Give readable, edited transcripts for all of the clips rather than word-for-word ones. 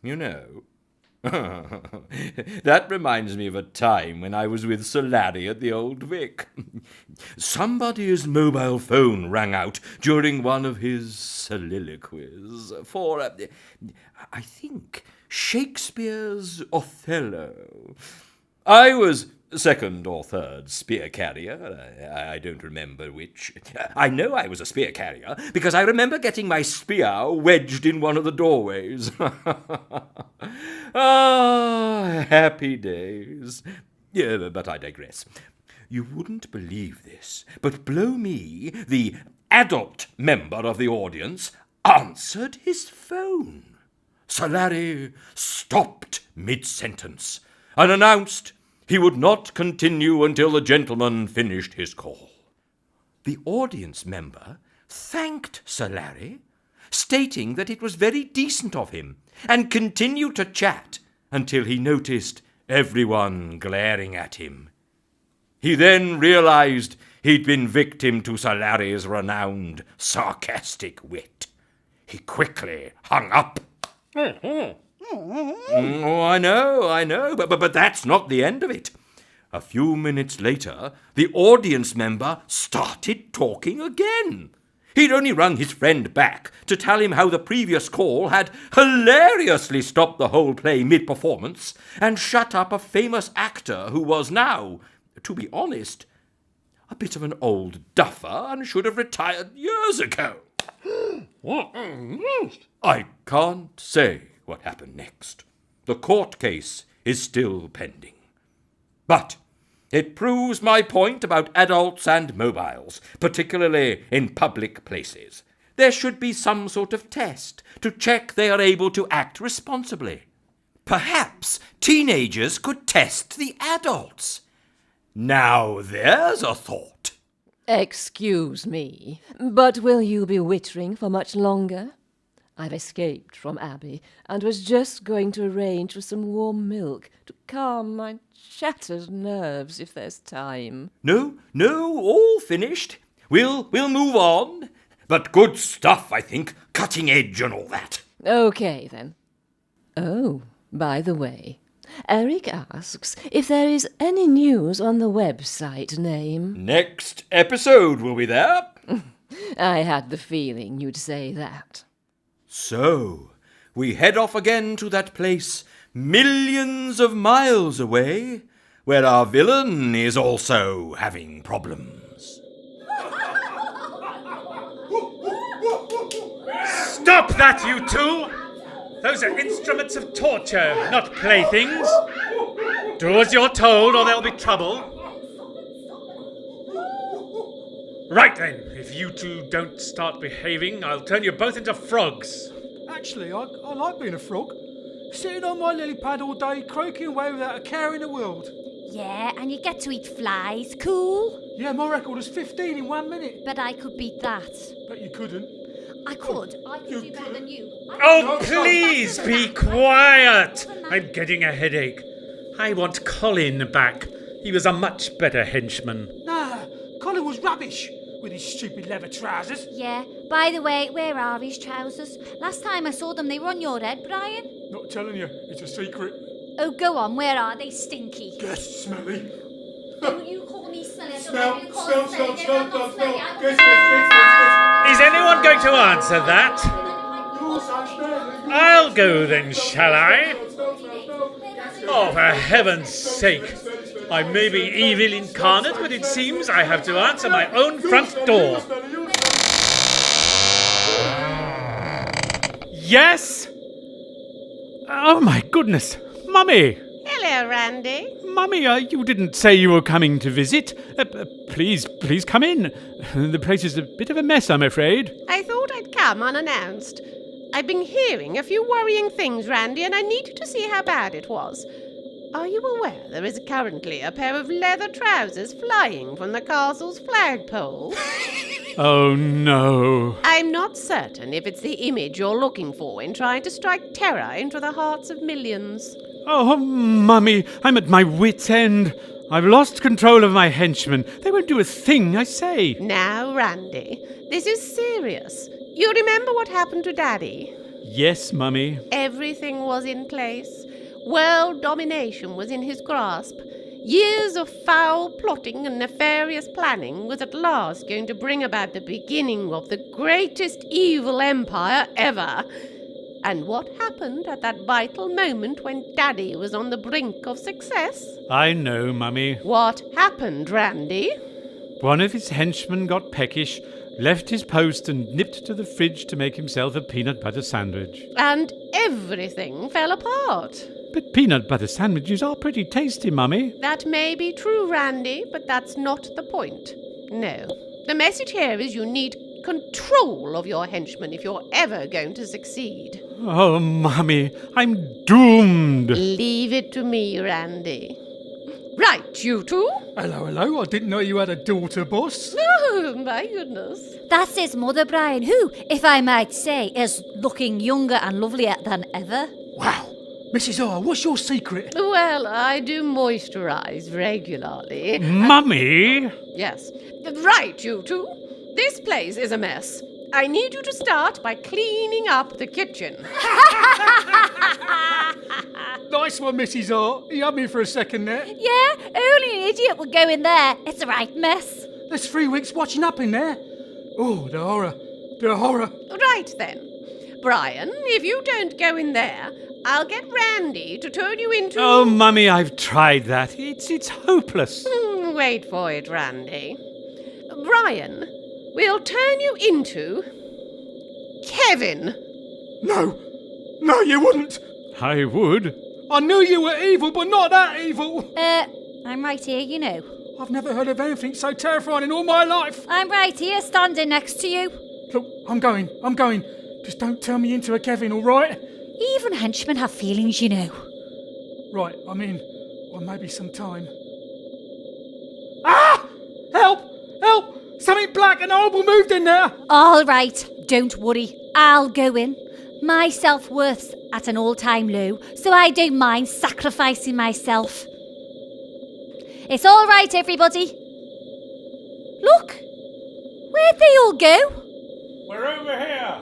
you know. That reminds me of a time when I was with Sir Larry at the Old Vic. Somebody's mobile phone rang out during one of his soliloquies for, I think, Shakespeare's Othello. I was second or third spear carrier. I don't remember which. I know I was a spear carrier because I remember getting my spear wedged in one of the doorways. Ah, happy days. Yeah, but I digress. You wouldn't believe this, but blow me, the adult member of the audience answered his phone. Sir Larry stopped mid-sentence and announced he would not continue until the gentleman finished his call. The audience member thanked Sir Larry, stating that it was very decent of him, and continued to chat until he noticed everyone glaring at him. He then realized he'd been victim to Sir Larry's renowned sarcastic wit. He quickly hung up. Oh, I know, but that's not the end of it. A few minutes later, the audience member started talking again. He'd only rung his friend back to tell him how the previous call had hilariously stopped the whole play mid-performance and shut up a famous actor who was now, to be honest, a bit of an old duffer and should have retired years ago. I can't say what happened next. The court case is still pending. But it proves my point about adults and mobiles, particularly in public places. There should be some sort of test to check they are able to act responsibly. Perhaps teenagers could test the adults. Now there's a thought. Excuse me, but will you be wittering for much longer? I've escaped from Abbey and was just going to arrange for some warm milk to calm my shattered nerves if there's time. No, all finished. We'll move on. But good stuff, I think. Cutting edge and all that. Okay, then. Oh, by the way, Eric asks if there is any news on the website name. Next episode will be there. I had the feeling you'd say that. So, we head off again to that place millions of miles away, where our villain is also having problems. Stop that, you two! Those are instruments of torture, not playthings. Do as you're told, or there'll be trouble. Right then, if you two don't start behaving, I'll turn you both into frogs. Actually, I like being a frog. Sitting on my lily pad all day, croaking away without a care in the world. Yeah, and you get to eat flies. Cool. Yeah, my record was 15 in 1 minute. Bet I could beat that. But you couldn't. I could do better than you. Oh, please be quiet! I'm getting a headache. I want Colin back. He was a much better henchman. Nah, Colin was rubbish with his stupid leather trousers. Yeah, by the way, where are his trousers? Last time I saw them, they were on your head, Brian. Not telling you, it's a secret. Oh, go on, where are they, Stinky? Guess, smelly. Don't you call me smelly. Smell. Is anyone going to answer that? I'll go then, shall I? Oh, for heaven's sake. I may be evil incarnate, but it seems I have to answer my own front door. Yes? Oh, my goodness. Mummy! Hello, Randy. Mummy, you didn't say you were coming to visit. Please come in. The place is a bit of a mess, I'm afraid. I thought I'd come unannounced. I've been hearing a few worrying things, Randy, and I needed to see how bad it was. Are you aware there is currently a pair of leather trousers flying from the castle's flagpole? Oh, no. I'm not certain if it's the image you're looking for in trying to strike terror into the hearts of millions. Oh, Mummy, I'm at my wit's end. I've lost control of my henchmen. They won't do a thing I say. Now, Randy, this is serious. You remember what happened to Daddy? Yes, Mummy. Everything was in place. World domination was in his grasp. Years of foul plotting and nefarious planning was at last going to bring about the beginning of the greatest evil empire ever. And what happened at that vital moment when Daddy was on the brink of success? I know, Mummy. What happened, Randy? One of his henchmen got peckish, left his post and nipped to the fridge to make himself a peanut butter sandwich. And everything fell apart. But peanut butter sandwiches are pretty tasty, Mummy. That may be true, Randy, but that's not the point. No. The message here is you need control of your henchmen if you're ever going to succeed. Oh, Mummy, I'm doomed. Leave it to me, Randy. Right, you two. Hello, I didn't know you had a daughter, boss. Oh, my goodness. That's his mother, Brian, who, if I might say, is looking younger and lovelier than ever. Wow. Mrs. R, what's your secret? Well, I do moisturize regularly. Mummy? Yes. Right, you two. This place is a mess. I need you to start by cleaning up the kitchen. Nice one, Mrs. R. You had me for a second there. Yeah, only an idiot would go in there. It's a right mess. There's 3 weeks watching up in there. Oh, the horror. The horror. Right then. Brian, if you don't go in there, I'll get Randy to turn you into... Oh, Mummy, I've tried that. It's hopeless. Wait for it, Randy. Brian, we'll turn you into... Kevin. No, you wouldn't. I would. I knew you were evil, but not that evil. I'm right here, you know. I've never heard of anything so terrifying in all my life. I'm right here, standing next to you. Look, I'm going. Just don't turn me into a Kevin, all right? Even henchmen have feelings, you know. Right, I mean, or maybe some time. Ah! Help! Something black and horrible moved in there. All right, don't worry. I'll go in. My self-worth's at an all-time low, so I don't mind sacrificing myself. It's all right, everybody. Look! Where'd they all go? We're over here.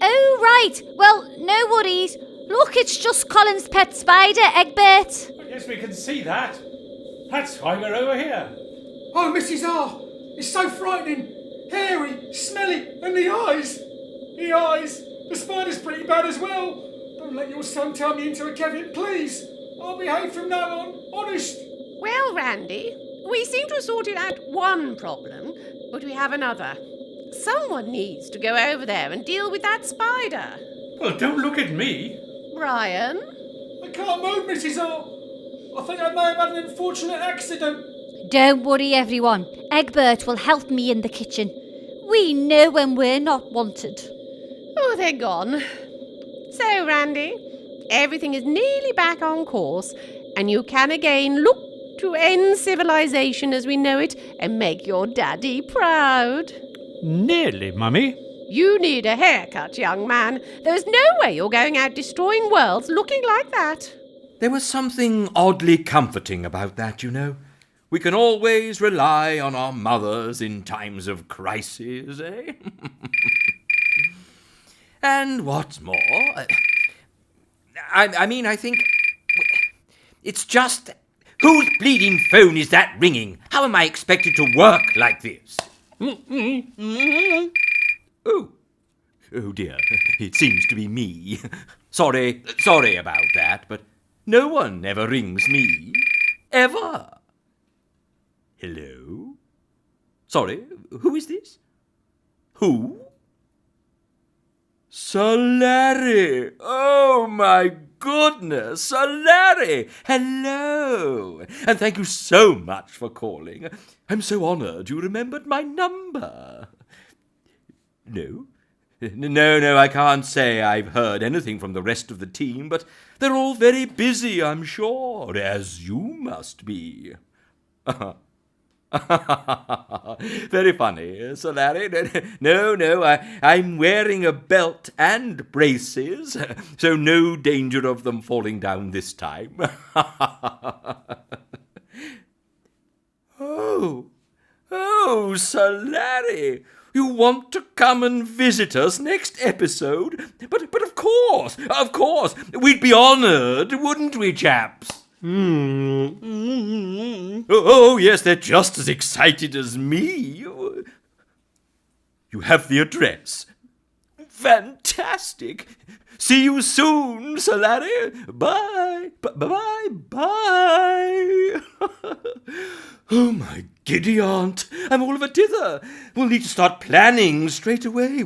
Oh, right. Well, no worries. Look, it's just Colin's pet spider, Egbert. Yes, we can see that. That's why we're over here. Oh, Mrs. R, it's so frightening. Hairy, smelly, and the eyes. The spider's pretty bad as well. Don't let your son turn me into a Kevin, please. I'll behave from now on, honest. Well, Randy, we seem to have sorted out one problem, but we have another. Someone needs to go over there and deal with that spider. Well, don't look at me. Brian? I can't move, Mrs. R. I think I may have had an unfortunate accident. Don't worry, everyone. Egbert will help me in the kitchen. We know when we're not wanted. Oh, they're gone. So, Randy, everything is nearly back on course, and you can again look to end civilization as we know it and make your daddy proud. Nearly, Mummy. You need a haircut, young man. There's no way you're going out destroying worlds looking like that. There was something oddly comforting about that, you know. We can always rely on our mothers in times of crisis, eh? And what's more, I think it's just... Whose bleeding phone is that ringing? How am I expected to work like this? Oh dear, it seems to be me. Sorry about that, but no one ever rings me. Ever. Hello? Sorry, who is this? Who? Sir Larry! Oh, my goodness! Sir Larry! Hello! And thank you so much for calling. I'm so honoured you remembered my number. No, I can't say I've heard anything from the rest of the team, but they're all very busy, I'm sure, as you must be. Very funny, Sir Larry. No, I'm wearing a belt and braces, so no danger of them falling down this time. Oh, Sir Larry, You want to come and visit us next episode? But of course, we'd be honoured, wouldn't we, chaps? Oh, yes, they're just as excited as me. You have the address. Fantastic. See you soon, Sir Larry. Bye. Bye. Oh, my giddy aunt. I'm all of a dither. We'll need to start planning straight away.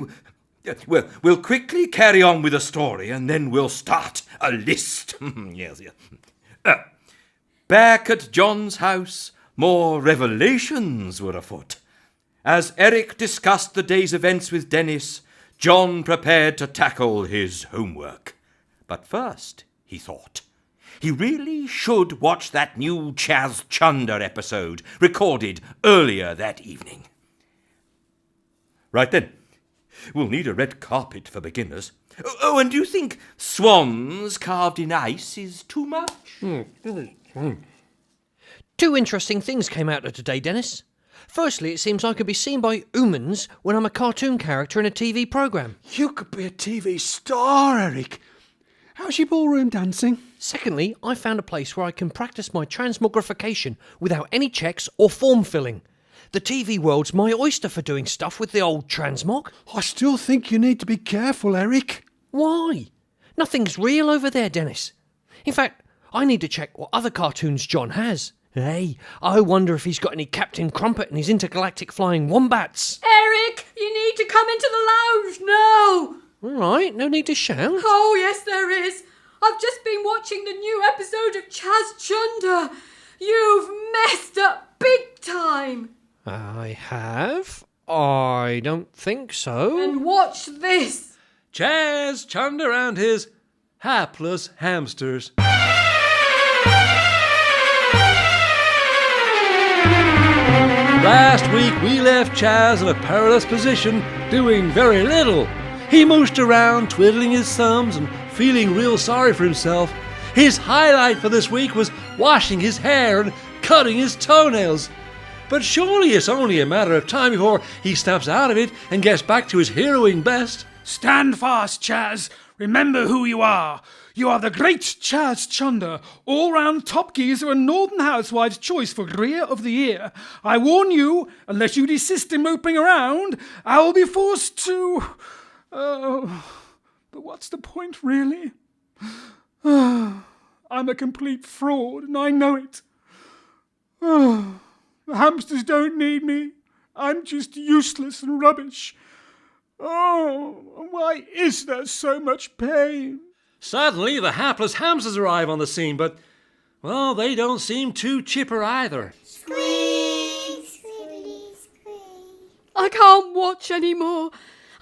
Well, we'll quickly carry on with the story, and then we'll start a list. Yes. Back at John's house, more revelations were afoot. As Eric discussed the day's events with Dennis, John prepared to tackle his homework. But first, he thought, he really should watch that new Chaz Chunder episode recorded earlier that evening. Right then, we'll need a red carpet for beginners. Oh, and do you think swans carved in ice is too much? Two interesting things came out of today, Dennis. Firstly, it seems I could be seen by humans when I'm a cartoon character in a TV programme. You could be a TV star, Eric. How's your ballroom dancing? Secondly, I found a place where I can practice my transmogrification without any checks or form filling. The TV world's my oyster for doing stuff with the old transmog. I still think you need to be careful, Eric. Why? Nothing's real over there, Dennis. In fact, I need to check what other cartoons John has. Hey, I wonder if he's got any Captain Crumpet and his intergalactic flying wombats. Eric, you need to come into the lounge now. All right, no need to shout. Oh, yes, there is. I've just been watching the new episode of Chaz Chunder. You've messed up big time. I have? I don't think so. And watch this. Chaz Chunder and his hapless hamsters. Last week we left Chaz in a perilous position, doing very little. He moosed around, twiddling his thumbs and feeling real sorry for himself. His highlight for this week was washing his hair and cutting his toenails. But surely it's only a matter of time before he snaps out of it and gets back to his heroing best. Stand fast, Chaz. Remember who you are. You are the great Chaz Chunder, all-round top geezer and Northern Housewife's choice for Greer of the Year. I warn you, unless you desist in moping around, I will be forced to... but what's the point, really? I'm a complete fraud, and I know it. The hamsters don't need me. I'm just useless and rubbish. Oh, why is there so much pain? Suddenly the hapless hamsters arrive on the scene, but, well, they don't seem too chipper either. I can't watch anymore.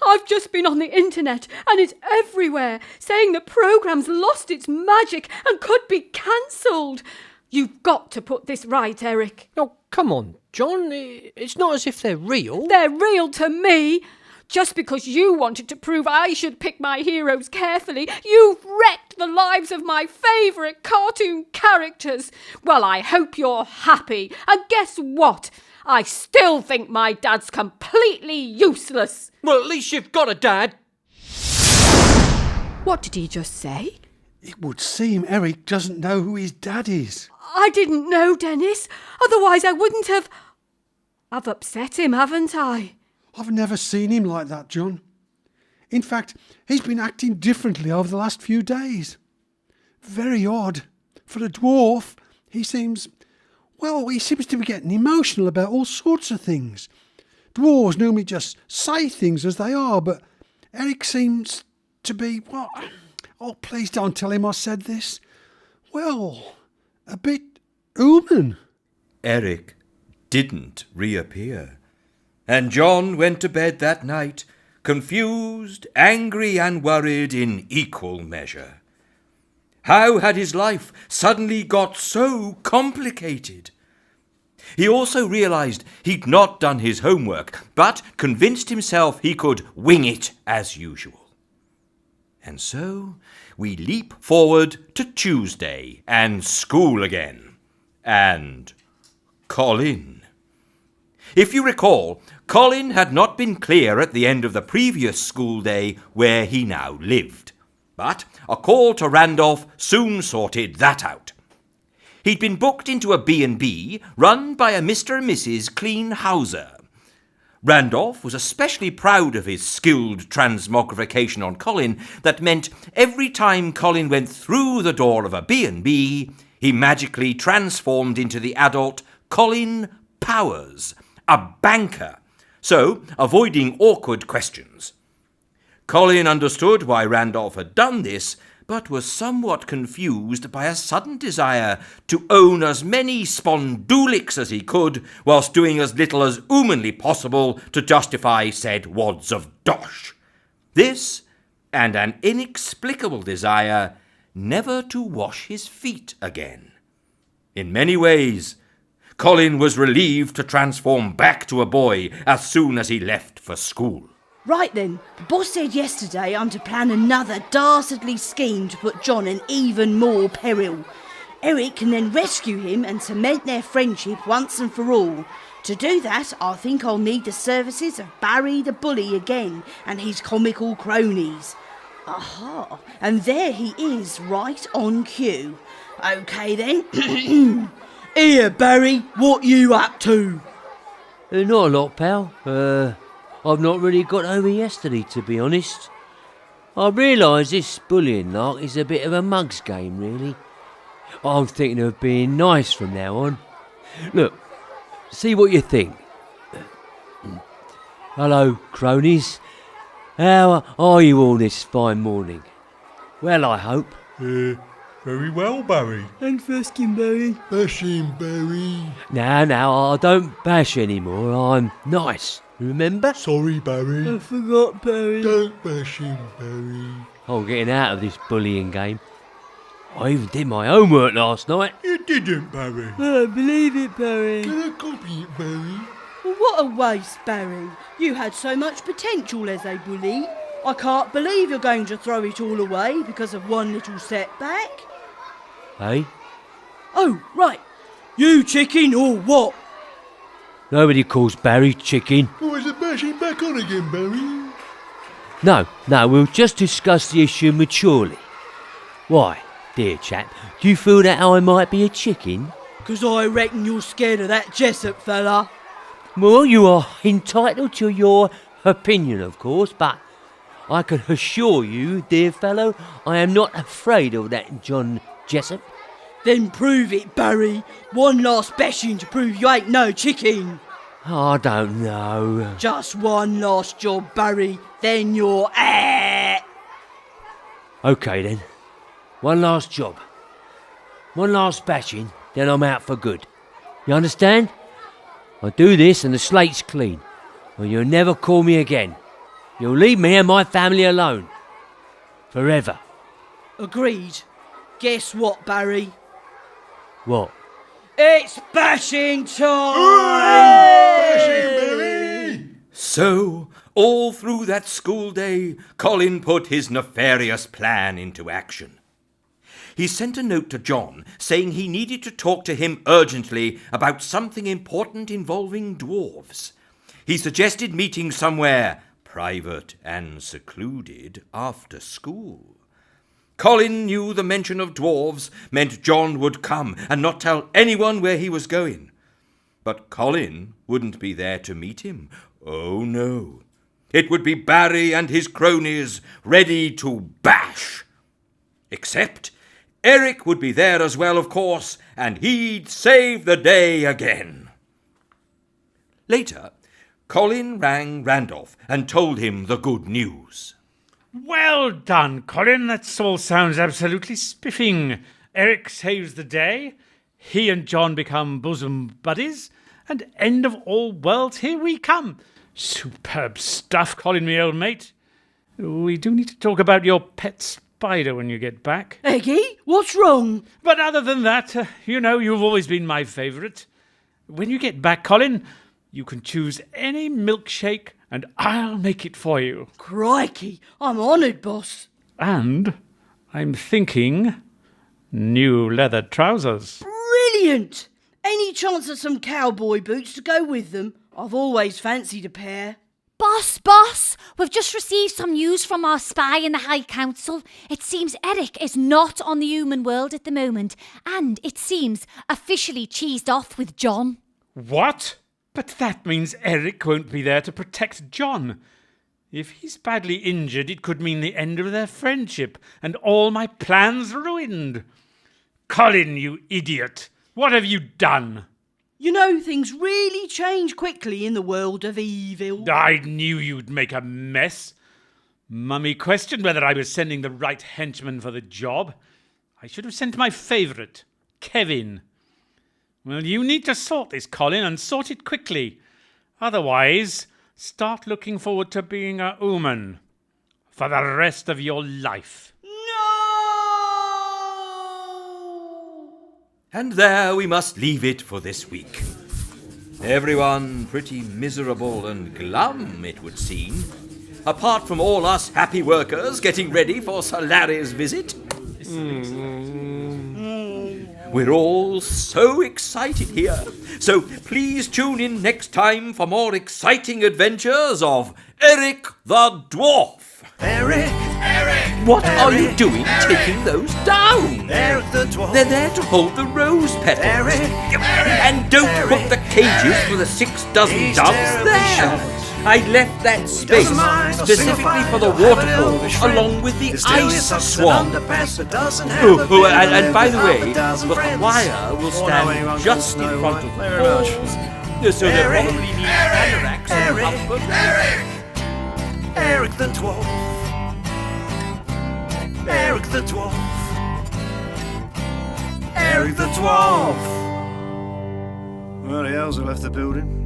I've just been on the internet and it's everywhere saying the programme's lost its magic and could be cancelled. You've got to put this right, Eric. Oh, come on, John. It's not as if they're real. They're real to me. Just because you wanted to prove I should pick my heroes carefully, you've wrecked the lives of my favourite cartoon characters. Well, I hope you're happy. And guess what? I still think my dad's completely useless. Well, at least you've got a dad. What did he just say? It would seem Eric doesn't know who his dad is. I didn't know, Dennis. Otherwise I wouldn't have... I've upset him, haven't I? I've never seen him like that, John. In fact, he's been acting differently over the last few days. Very odd. For a dwarf, he seems to be getting emotional about all sorts of things. Dwarves normally just say things as they are, but Eric seems to be, oh, please don't tell him I said this. Well, a bit human. Eric didn't reappear. And John went to bed that night, confused, angry and worried in equal measure. How had his life suddenly got so complicated? He also realised he'd not done his homework, but convinced himself he could wing it as usual. And so we leap forward to Tuesday and school again. And Colin. If you recall, Colin had not been clear at the end of the previous school day where he now lived. But a call to Randolph soon sorted that out. He'd been booked into a B&B run by a Mr. and Mrs. Clean Houser. Randolph was especially proud of his skilled transmogrification on Colin that meant every time Colin went through the door of a B&B, he magically transformed into the adult Colin Powers, a banker, so avoiding awkward questions. Colin understood why Randolph had done this, but was somewhat confused by a sudden desire to own as many spondulics as he could, whilst doing as little as humanly possible to justify said wads of dosh. This, and an inexplicable desire never to wash his feet again. In many ways, Colin was relieved to transform back to a boy as soon as he left for school. Right then, the boss said yesterday I'm to plan another dastardly scheme to put John in even more peril. Eric can then rescue him and cement their friendship once and for all. To do that, I think I'll need the services of Barry the Bully again and his comical cronies. Aha, and there he is, right on cue. OK then. Here, Barry, what you up to? Not a lot, pal. I've not really got over yesterday, to be honest. I realise this bullying lark is a bit of a mug's game, really. I'm thinking of being nice from now on. Look, see what you think. Hello, cronies. How are you all this fine morning? Well, I hope. Very well, Barry. Thanks for asking, Barry. Bashing, Barry. Now, I don't bash anymore. I'm nice. Remember? Sorry, Barry. I forgot, Barry. Don't bash him, Barry. I'm getting out of this bullying game. I even did my homework last night. You didn't, Barry. I don't believe it, Barry. Can I copy it, Barry? Well, what a waste, Barry. You had so much potential as a bully. I can't believe you're going to throw it all away because of one little setback. Hey? Oh, right. You chicken or what? Nobody calls Barry chicken. Oh, is it bashing back on again, Barry? No, we'll just discuss the issue maturely. Why, dear chap, do you feel that I might be a chicken? 'Cause I reckon you're scared of that Jessop fella. Well, you are entitled to your opinion, of course, but I can assure you, dear fellow, I am not afraid of that John Jessop. Then prove it, Barry. One last bashing to prove you ain't no chicken. I don't know. Just one last job, Barry. Then you're OK then. One last job. One last bashing, then I'm out for good. You understand? I do this and the slate's clean. Or you'll never call me again. You'll leave me and my family alone. Forever. Agreed. Guess what, Barry? What? It's bashing time! Bashing, Barry! So, all through that school day, Colin put his nefarious plan into action. He sent a note to John saying he needed to talk to him urgently about something important involving dwarves. He suggested meeting somewhere private and secluded after school. Colin knew the mention of dwarves meant John would come and not tell anyone where he was going. But Colin wouldn't be there to meet him. Oh, no. It would be Barry and his cronies ready to bash. Except Eric would be there as well, of course, and he'd save the day again. Later, Colin rang Randolph and told him the good news. Well done, Colin. That all sounds absolutely spiffing. Eric saves the day, he and John become bosom buddies, and end of all worlds, here we come. Superb stuff, Colin, me old mate. We do need to talk about your pet spider when you get back. Eggy, what's wrong? But other than that, you've always been my favourite. When you get back, Colin, you can choose any milkshake and I'll make it for you. Crikey, I'm honoured, boss. And I'm thinking new leather trousers. Brilliant! Any chance of some cowboy boots to go with them? I've always fancied a pair. Boss, we've just received some news from our spy in the High Council. It seems Eric is not on the human world at the moment, and it seems officially cheesed off with John. What? But that means Eric won't be there to protect John. If he's badly injured, it could mean the end of their friendship and all my plans ruined. Colin, you idiot! What have you done? You know, things really change quickly in the world of evil. I knew you'd make a mess. Mummy questioned whether I was sending the right henchman for the job. I should have sent my favourite, Kevin. Well, you need to sort this, Colin, and sort it quickly. Otherwise, start looking forward to being a ooman for the rest of your life. And there we must leave it for this week. Everyone pretty miserable and glum, it would seem. Apart from all us happy workers getting ready for Sir Larry's visit. We're all so excited here. So please tune in next time for more exciting adventures of Eric the Dwarf. Eric! What are you doing taking those down? Eric the Dwarf! They're there to hold the rose petals. Eric! And don't put the cages for the 6 dozen He's doves terribly there. short. I left that space doesn't mind a specifically single for the fire, waterfall, the shrink. along with the He's still your ice socks swan. and underpants, but doesn't have a bit And of by the half way, a dozen the friends. choir will Oh, no, anyone stand just goes in no front way. of the Very much. falls, so they'll Eric, probably need anoraks and Eric, comfort. Eric the Dwarf! Eric the Dwarf! Eric the Dwarf! Well, the elves have left the building.